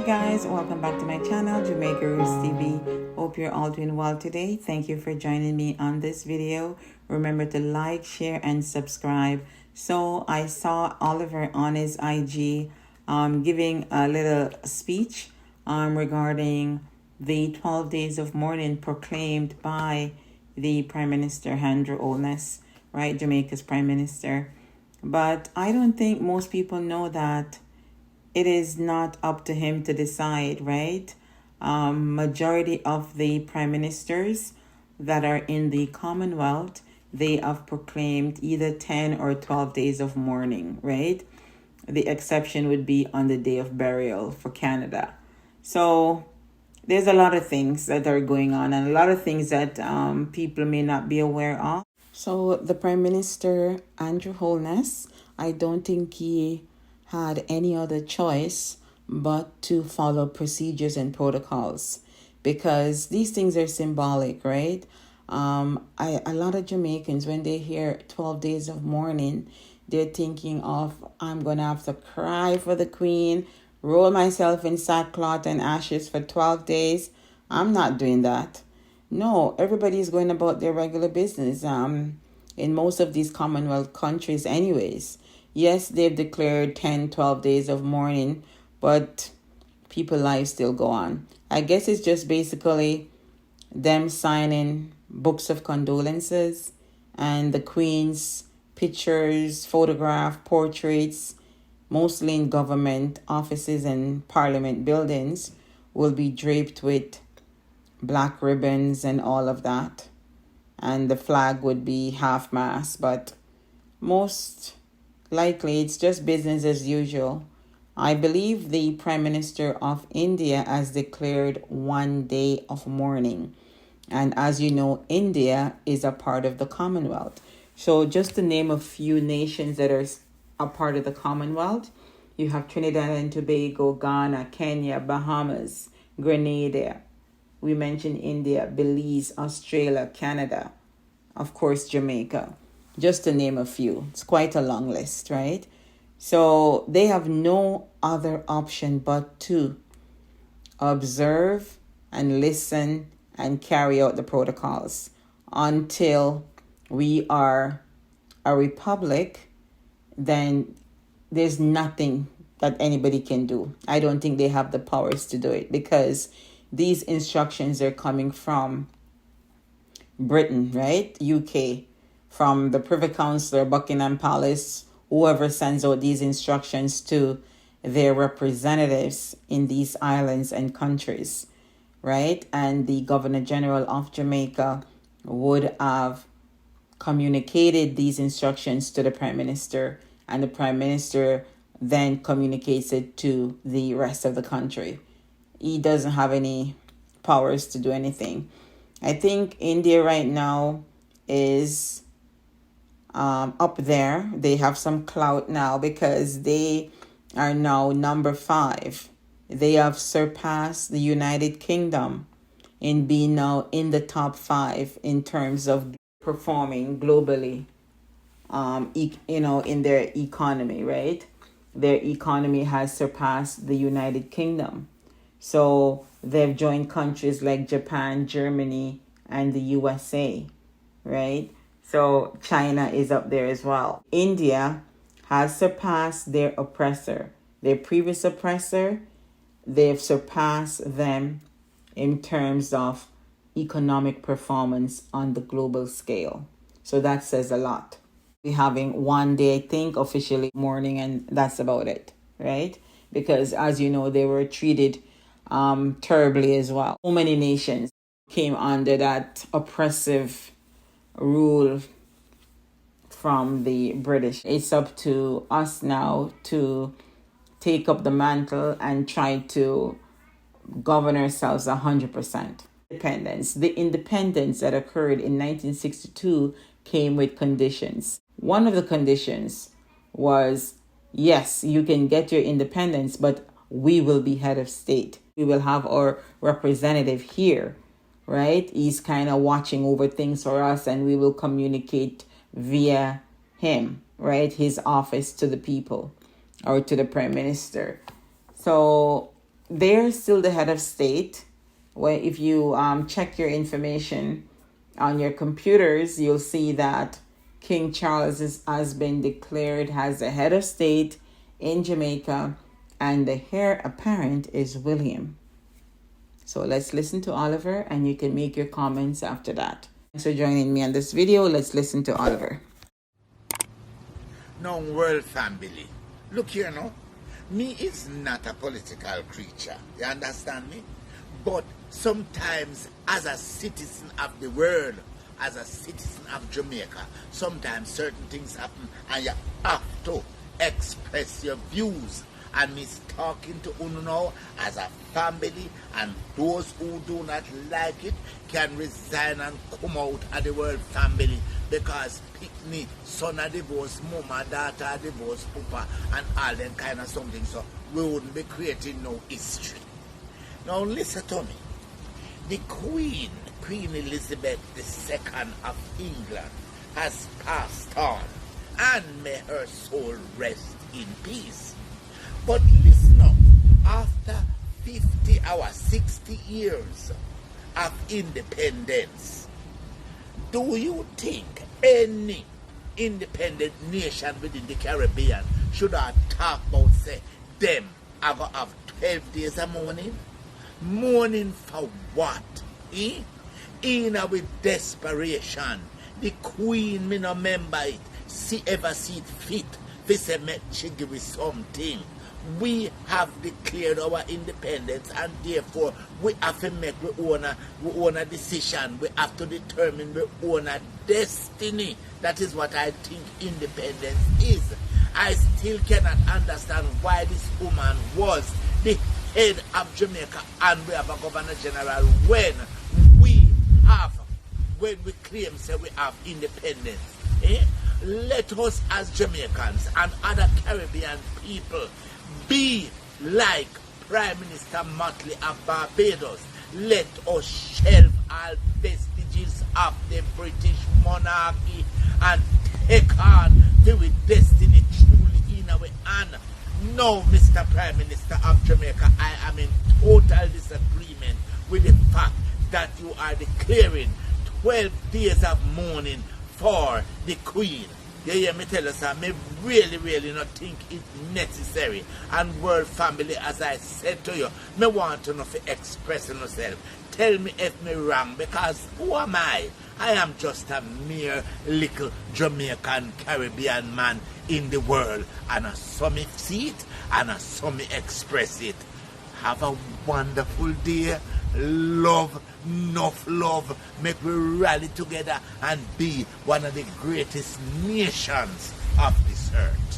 guys, welcome back to my channel, Jamaica Roots TV. Hope you're all doing well today. Thank you for joining me on this video. Remember to like, share, and subscribe. So I saw Oliver on his IG giving a little speech regarding the 12 days of mourning proclaimed by the Prime Minister Andrew Holness, right, Jamaica's Prime Minister. But I don't think most people know that it is not up to him to decide, right? Majority of the prime ministers that are in the Commonwealth, they have proclaimed either 10 or 12 days of mourning, right? The exception would be on the day of burial for Canada. So there's a lot of things that are going on and a lot of things that people may not be aware of. So the Prime Minister, Andrew Holness, I don't think he had any other choice but to follow procedures and protocols, because these things are symbolic, right? A lot of Jamaicans, when they hear 12 days of mourning, they're thinking of, I'm going to have to cry for the Queen, roll myself in sackcloth and ashes for 12 days. I'm not doing that. No, everybody's going about their regular business in most of these Commonwealth countries anyways. Yes, they've declared 10, 12 days of mourning, but people's lives still go on. I guess it's just basically them signing books of condolences and the Queen's pictures, photograph, portraits, mostly in government offices and parliament buildings, will be draped with black ribbons and all of that. And the flag would be half-mast, but most likely it's just business as usual. I believe the Prime Minister of India has declared 1 day of mourning. And as you know, India is a part of the Commonwealth. So just to name a few nations that are a part of the Commonwealth, you have Trinidad and Tobago, Ghana, Kenya, Bahamas, Grenada. We mentioned India, Belize, Australia, Canada, of course, Jamaica. Just to name a few. It's quite a long list, right? So they have no other option but to observe and listen and carry out the protocols until we are a republic. Then there's nothing that anybody can do. I don't think they have the powers to do it, because these instructions are coming from Britain, right? UK. From the Privy Councillor, Buckingham Palace, whoever sends out these instructions to their representatives in these islands and countries, right? And the Governor General of Jamaica would have communicated these instructions to the Prime Minister, and the Prime Minister then communicates it to the rest of the country. He doesn't have any powers to do anything. I think India right now is up there. They have some clout now because they are now number 5. They have surpassed the United Kingdom in being now in the top 5 in terms of performing globally, in their economy, right? Their economy has surpassed the United Kingdom. So they've joined countries like Japan, Germany, and the USA, right? So China is up there as well. India has surpassed their oppressor, their previous oppressor. They've surpassed them in terms of economic performance on the global scale. So that says a lot. We're having 1 day, I think, officially mourning, and that's about it, right? Because as you know, they were treated terribly as well. So many nations came under that oppressive rule from the British. It's up to us now to take up the mantle and try to govern ourselves 100%. Independence. The independence that occurred in 1962 came with conditions. One of the conditions was, yes, you can get your independence, but we will be head of state. We will have our representative here, right? He's kind of watching over things for us, and we will communicate via him, right? His office to the people or to the Prime Minister. So they're still the head of state. Where if you check your information on your computers, you'll see that King Charles has been declared as the head of state in Jamaica, and the heir apparent is William. So let's listen to Oliver, and you can make your comments after that. Thanks for joining me on this video. Let's listen to Oliver. Now, world family, look here now. Me is not a political creature, you understand me? But sometimes as a citizen of the world, as a citizen of Jamaica, sometimes certain things happen and you have to express your views. And me talking to you now as a family, and those who do not like it can resign and come out of the world family, because pick me, son a divorce, mama, daughter a divorce, papa, and all them kind of something, so we wouldn't be creating no history. Now listen to me. The Queen Elizabeth II of England has passed on, and may her soul rest in peace. But listen up, after 60 years of independence, do you think any independent nation within the Caribbean should have talked about, say, them are going to have 12 days of mourning? Mourning for what? In with desperation, the Queen, me no remember it, ever see it fit, they say, she give us something. We have declared our independence, and therefore we have to make we own a decision. We have to determine we own a destiny. That is what I think independence is. I still cannot understand why this woman was the head of Jamaica and we have a governor general when we claim say we have independence. Let us as Jamaicans and other Caribbean people be like Prime Minister Motley of Barbados. Let us shelve all vestiges of the British monarchy and take on the destiny truly in our hand. No, Mr. Prime Minister of Jamaica, I am in total disagreement with the fact that you are declaring 12 days of mourning for the Queen. You hear me tell us, I really not think it's necessary. And world family, as I said to you, me want to know for expressing myself. Tell me if me wrong, because who am I? I am just a mere little Jamaican Caribbean man in the world, and I saw me see it and I saw me express it. Have a wonderful day. Love, enough love, make we rally together and be one of the greatest nations of this earth.